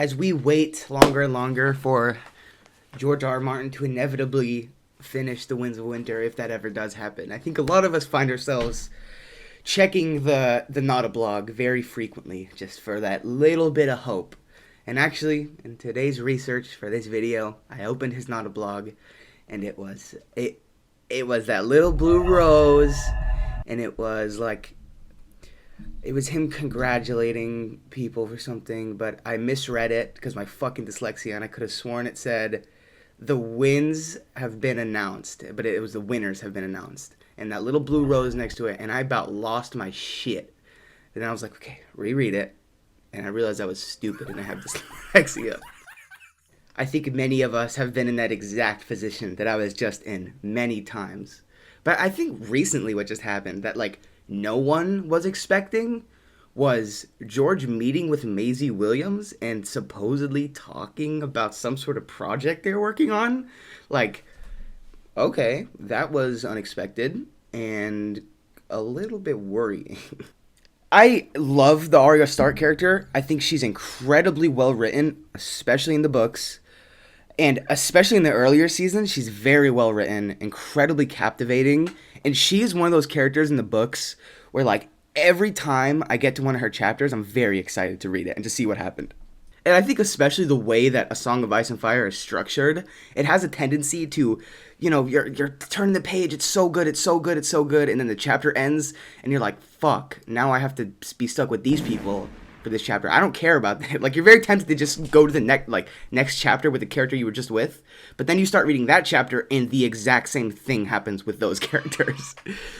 as we wait longer and longer for George R. R. Martin to inevitably finish The Winds of Winter, if that ever does happen, I think a lot of us find ourselves checking the Nada blog very frequently, just for that little bit of hope. And actually, in today's research for this video, I opened his Nada blog, and it was that little blue rose, and it was him congratulating people for something, but I misread it because my fucking dyslexia, and I could have sworn it said the wins have been announced, but it was the winners have been announced, and that little blue rose next to it, and I about lost my shit. Then I was like, okay, reread it, and I realized I was stupid and I have dyslexia. I think many of us have been in that exact position that I was just in many times. But I think recently what just happened that no one was expecting was George meeting with Maisie Williams and supposedly talking about some sort of project they're working on. Okay, that was unexpected and a little bit worrying. I love the Arya Stark character. I think she's incredibly well written, especially in the books. And especially in the earlier seasons, she's very well written, incredibly captivating. And she is one of those characters in the books where, every time I get to one of her chapters, I'm very excited to read it and to see what happened. And I think especially the way that A Song of Ice and Fire is structured, it has a tendency to, you're turning the page, it's so good, it's so good, it's so good, and then the chapter ends, and you're like, fuck, now I have to be stuck with these people for this chapter. I don't care about that. You're very tempted to just go to the next chapter with the character you were just with, but then you start reading that chapter, and the exact same thing happens with those characters.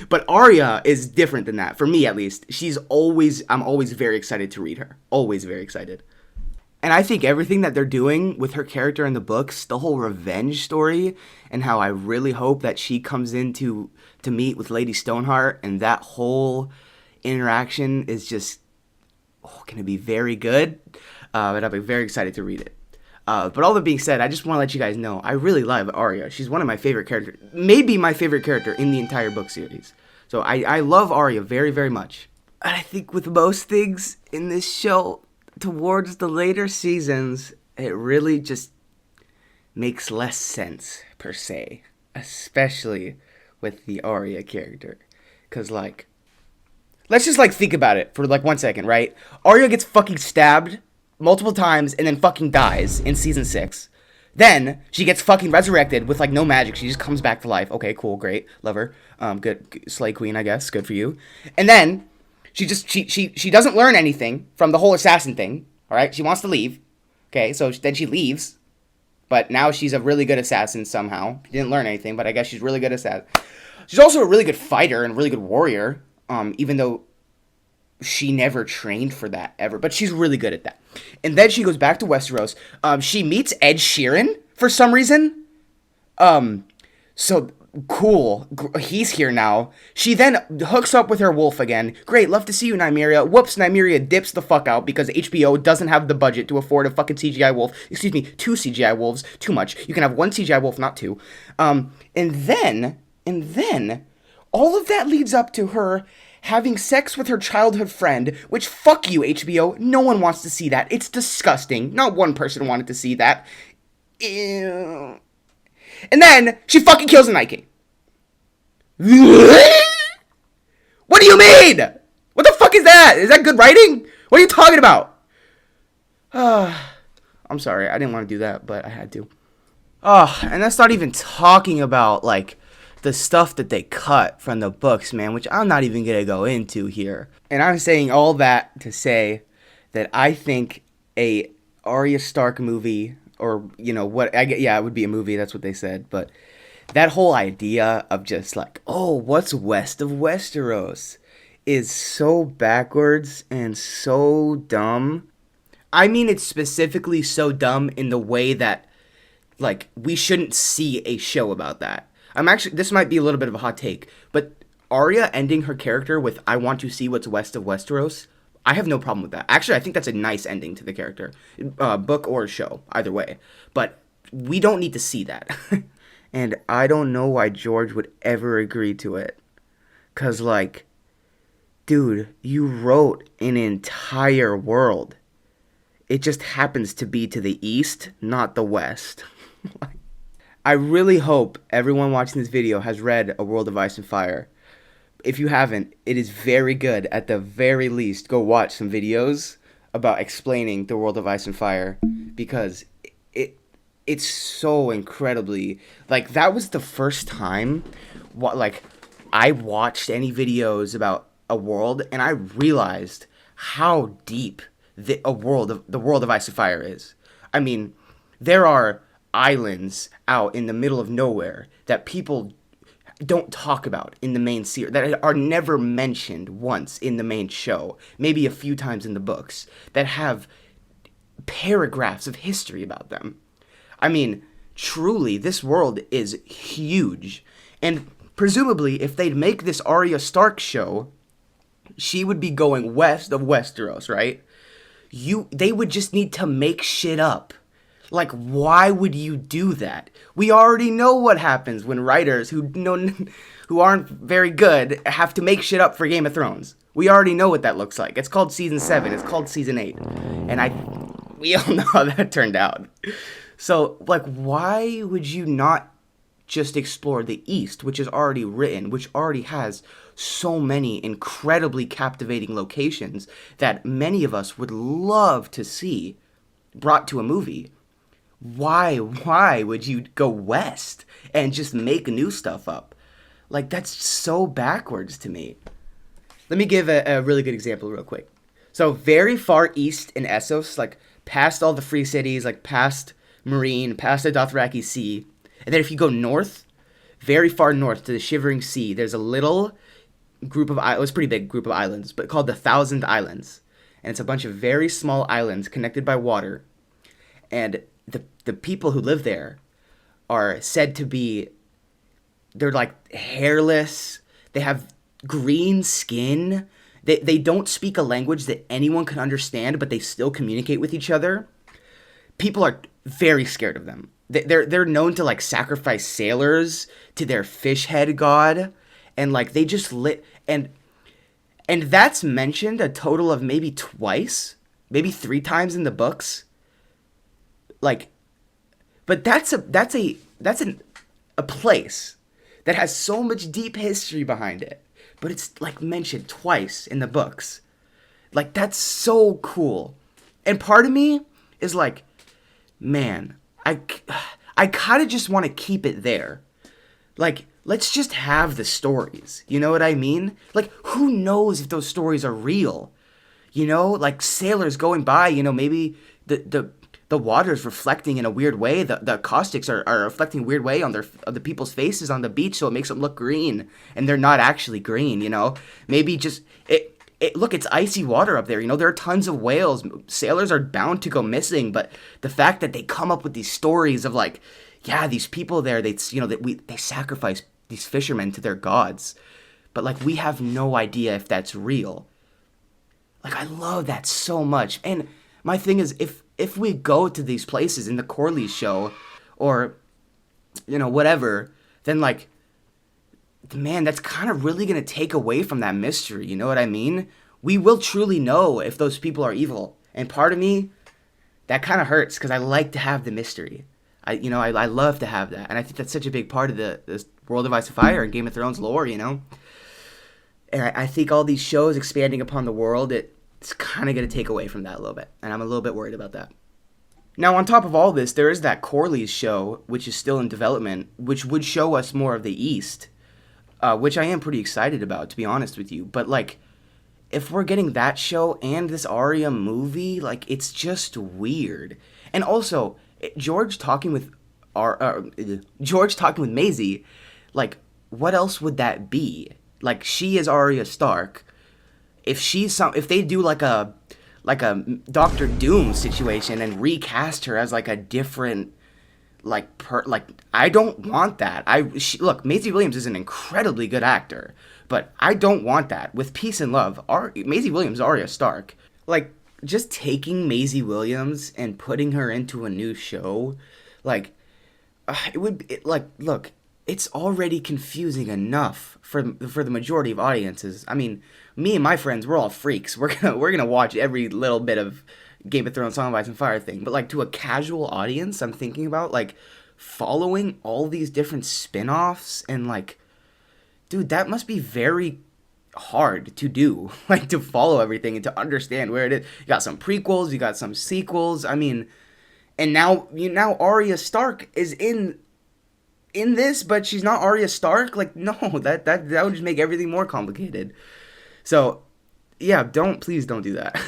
But Arya is different than that, for me at least. I'm always very excited to read her. Always very excited. And I think everything that they're doing with her character in the books, the whole revenge story, and how I really hope that she comes in to meet with Lady Stoneheart, and that whole interaction is just going to be very good. And I'll be very excited to read it. But all that being said, I just want to let you guys know, I really love Arya. She's one of my favorite characters, maybe my favorite character in the entire book series. So I love Arya very, very much. And I think with most things in this show, towards the later seasons, it really just makes less sense, per se. Especially with the Arya character. Because, let's just, think about it for, 1 second, right? Arya gets fucking stabbed multiple times and then fucking dies in season 6. Then, she gets fucking resurrected with, no magic. She just comes back to life. Okay, cool, great. Love her. Good. Slay queen, I guess. Good for you. And then she doesn't learn anything from the whole assassin thing, all right? She wants to leave. Okay, so then she leaves, but now she's a really good assassin somehow. She didn't learn anything, but I guess she's really good assassin. She's also a really good fighter and a really good warrior, even though she never trained for that ever, but she's really good at that. And then she goes back to Westeros. She meets Ed Sheeran for some reason. So cool, he's here now. She then hooks up with her wolf again. Great, love to see you, Nymeria. Whoops, Nymeria dips the fuck out because HBO doesn't have the budget to afford a fucking CGI wolf. Excuse me, 2 CGI wolves. Too much. You can have 1 CGI wolf, not 2. And then, all of that leads up to her having sex with her childhood friend, which, fuck you, HBO. No one wants to see that. It's disgusting. Not one person wanted to see that. Ew. And then, she fucking kills the Night King. What do you mean? What the fuck is that? Is that good writing? What are you talking about? I'm sorry, I didn't want to do that, but I had to. And that's not even talking about, the stuff that they cut from the books, man, which I'm not even gonna go into here. And I'm saying all that to say that I think a Arya Stark movie, or, it would be a movie, that's what they said, but that whole idea of just what's west of Westeros is so backwards and so dumb. I mean, it's specifically so dumb in the way that, we shouldn't see a show about that. This might be a little bit of a hot take, but Arya ending her character with, I want to see what's west of Westeros, I have no problem with that. Actually, I think that's a nice ending to the character. Book or show, either way. But we don't need to see that. And I don't know why George would ever agree to it. Because, dude, you wrote an entire world. It just happens to be to the east, not the west. I really hope everyone watching this video has read A World of Ice and Fire. If you haven't, it is very good. At the very least, go watch some videos about explaining the World of Ice and Fire, because it's so incredibly, like, that was the first time I watched any videos about a world and I realized how deep the world of Ice and Fire is. I mean, there are islands out in the middle of nowhere that people don't talk about in the main series, that are never mentioned once in the main show, maybe a few times in the books, that have paragraphs of history about them. I mean, truly, this world is huge. And presumably, if they'd make this Arya Stark show, she would be going west of Westeros, right? They would just need to make shit up. Like, why would you do that? We already know what happens when writers who aren't very good have to make shit up for Game of Thrones. We already know what that looks like. It's called Season 7. It's called Season 8. And we all know how that turned out. So, like, why would you not just explore the East, which is already written, which already has so many incredibly captivating locations that many of us would love to see brought to a movie? Why would you go west and just make new stuff up? Like, that's so backwards to me. Let me give a really good example real quick. So very far east in Essos, like past all the free cities, like past Marine, past the Dothraki Sea, and then if you go north, very far north to the Shivering Sea, there's a little group of it was a pretty big group of islands, but called the Thousand Islands, and it's a bunch of very small islands connected by water, and the people who live there are said to be, they're like hairless, they have green skin, they don't speak a language that anyone can understand, but they still communicate with each other. People are very scared of them. They're known to like sacrifice sailors to their fish head god, and like they just and that's mentioned a total of maybe twice, maybe 3 times in the books. Like, but that's a place that has so much deep history behind it, but it's like mentioned twice in the books. Like, that's so cool. And part of me is like, man, I kind of just want to keep it there. Like, let's just have the stories. You know what I mean? Like, who knows if those stories are real? You know, like sailors going by, you know, maybe the water's reflecting in a weird way. The caustics are reflecting a weird way on the people's faces on the beach, so it makes them look green, and they're not actually green, you know? Maybe just look, it's icy water up there, you know? There are tons of whales. Sailors are bound to go missing, but the fact that they come up with these stories of like, yeah, these people there, they sacrifice these fishermen to their gods, but like we have no idea if that's real. Like, I love that so much. And my thing is, if we go to these places in the Corlys show, or, you know, whatever, then, like, man, that's kind of really going to take away from that mystery, you know what I mean? We will truly know if those people are evil. And part of me, that kind of hurts, because I like to have the mystery. I love to have that. And I think that's such a big part of the World of Ice and Fire and Game of Thrones lore, you know? And I think all these shows expanding upon the world, it's kind of going to take away from that a little bit. And I'm a little bit worried about that. Now, on top of all this, there is that Corlys show, which is still in development, which would show us more of the East, which I am pretty excited about, to be honest with you. But, like, if we're getting that show and this Arya movie, like, it's just weird. And also, George talking with Maisie, like, what else would that be? Like, she is Arya Stark. If they do like a Doctor Doom situation and recast her as like a different I don't want that. Look, Maisie Williams is an incredibly good actor, but I don't want that. With Peace and Love, Maisie Williams is Arya Stark. Like, just taking Maisie Williams and putting her into a new show, like, look, it's already confusing enough for the majority of audiences. I mean, me and my friends, we're all freaks. We're gonna watch every little bit of, Game of Thrones Song of Ice and Fire thing, but like to a casual audience, I'm thinking about like following all these different spin-offs and like, dude, that must be very hard to do, like to follow everything and to understand where it is. You got some prequels, you got some sequels. I mean, and now Arya Stark is in this, but she's not Arya Stark. Like, no, that would just make everything more complicated. So, yeah, please don't do that.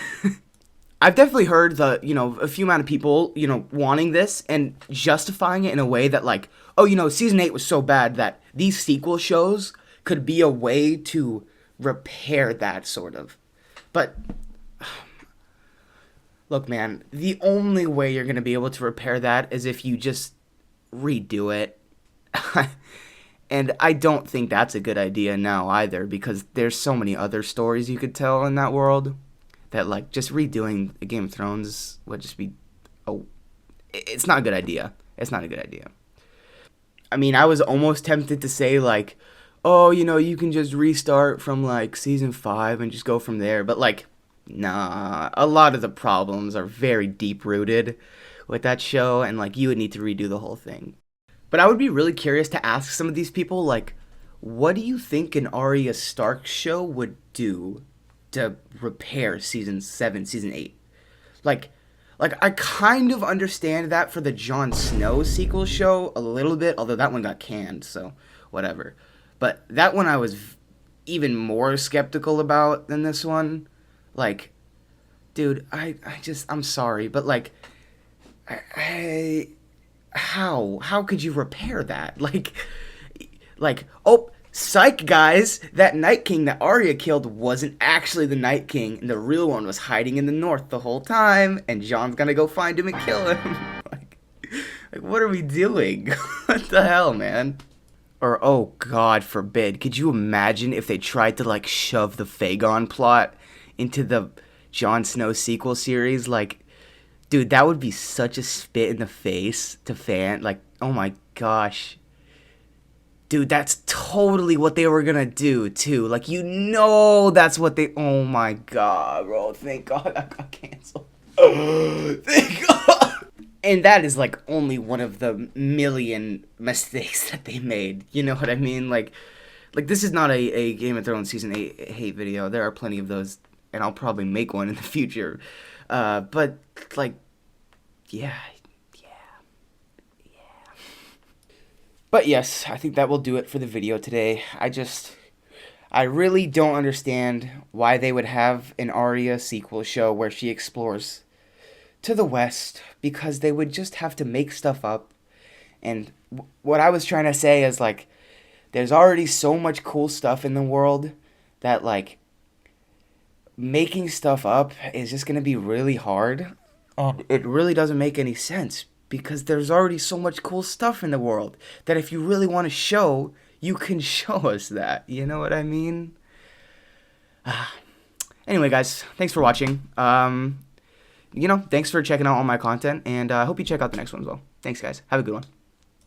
I've definitely heard a few amount of people, wanting this and justifying it in a way that like, oh, season 8 was so bad that these sequel shows could be a way to repair that sort of. But look, man, the only way you're going to be able to repair that is if you just redo it. And I don't think that's a good idea now either, because there's so many other stories you could tell in that world that like just redoing a Game of Thrones would just be it's not a good idea. It's not a good idea. I mean, I was almost tempted to say like, oh, you can just restart from like season 5 and just go from there, but like, nah, a lot of the problems are very deep rooted with that show, and like you would need to redo the whole thing. But I would be really curious to ask some of these people, like, what do you think an Arya Stark show would do to repair season 7, season 8? Like I kind of understand that for the Jon Snow sequel show a little bit, although that one got canned, so whatever. But that one I was even more skeptical about than this one. Like, dude, I'm sorry, but like, how could you repair that? Like, oh, psych, guys, that Night King that Arya killed wasn't actually the Night King, and the real one was hiding in the north the whole time, and Jon's gonna go find him and kill him. like, what are we doing? What the hell, man? Or, oh, God forbid, could you imagine if they tried to, like, shove the Fagon plot into the Jon Snow sequel series? Like, dude, that would be such a spit in the face to like, oh my gosh. Dude, that's totally what they were gonna do, too. Like, that's what oh my god, bro. Thank God that got canceled. Thank God. And that is, like, only one of the million mistakes that they made. You know what I mean? Like this is not a Game of Thrones Season 8 hate video. There are plenty of those, and I'll probably make one in the future. But, like, yeah. But yes, I think that will do it for the video today. I really don't understand why they would have an Arya sequel show where she explores to the west, because they would just have to make stuff up. And what I was trying to say is, like, there's already so much cool stuff in the world that, like, making stuff up is just going to be really hard. It really doesn't make any sense, because there's already so much cool stuff in the world that if you really want to show, you can show us that. You know what I mean? Anyway, guys, thanks for watching. Thanks for checking out all my content, and I hope you check out the next one as well. Thanks, guys. Have a good one.